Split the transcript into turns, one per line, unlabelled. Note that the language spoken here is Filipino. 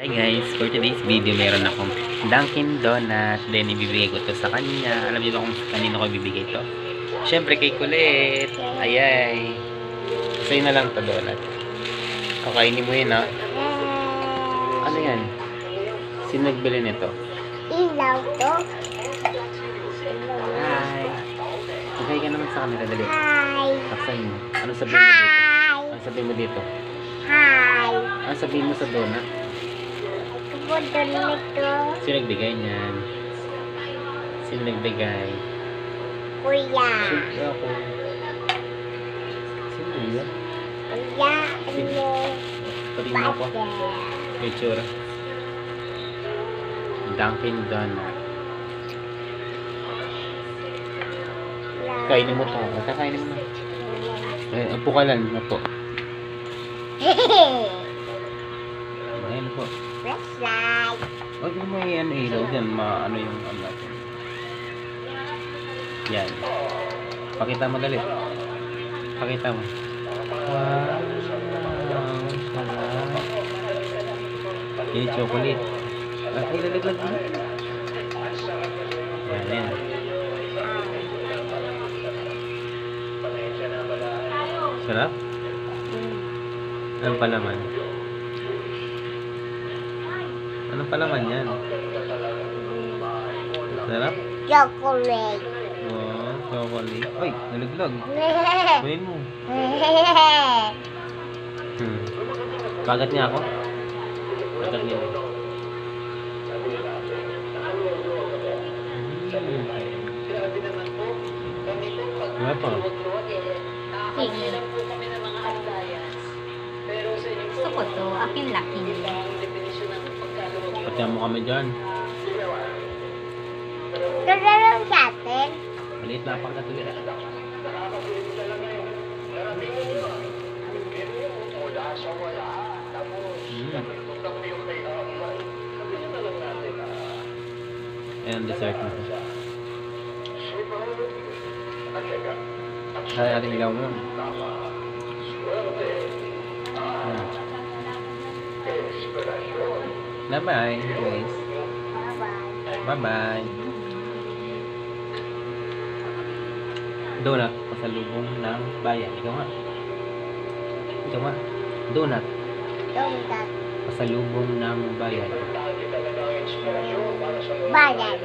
Hi guys, for today's video meron akong Dunkin Donut. Then ibibigay ko to sa kanya. Alam niyo ba kung kanino ko ibibigay to? Syempre kay Kulit. Ayay. Sa'yo na lang to donut. Kakainin mo yun ha. Ano yan? Sino nagbili nito?
Ilaw to.
Hi. Magkaya ka naman sa kanila dali.
Hi.
Taksan mo. Ano sabihin mo dito?
Hi.
Ano sabihin mo dito?
Hi.
Ano sabihin mo sa donut?
Kabodo nito.
Sino nagbigay niyan? Sino nagbigay?
Kuya.
Siyempre ako. Sino yun?
Kuya. Ano?
Patingin mo ako.
Father.
Picture. Dunkin Donut. Kainin mo to. Kakainin mo na. Eh, upo ka lang. Upo. Ayan po.
Flashlight.
Huwag mo may ano ilaw dyan. Ano yung ano natin. Yan. Pakita mo dali. Pakita mo. Wow. Sarap. Yung chocolate. Ay, lalaglag mo. Yan, yan. Sarap? Anong palaman? Anong palaman yan? Sarap?
Chocolate.
Wow, chocolate. Ay, nalaglag. Kunin mo. Kagat niya ako? Kagat niya. Wala pa.
Gusto ko to. Akin laki nila.
Patihan mo kami dyan.
Tulalong sa atin.
Maliit na pagkatuloy. Ayan, dessert mo. Ay, ating ilaw mo. Bye-bye, guys.
Bye-bye.
Bye-bye. Donut, pasalubong ng bayan. Ikaw nga. Ikaw nga. Donut,
Donut.
pasalubong ng bayan.
Bayan.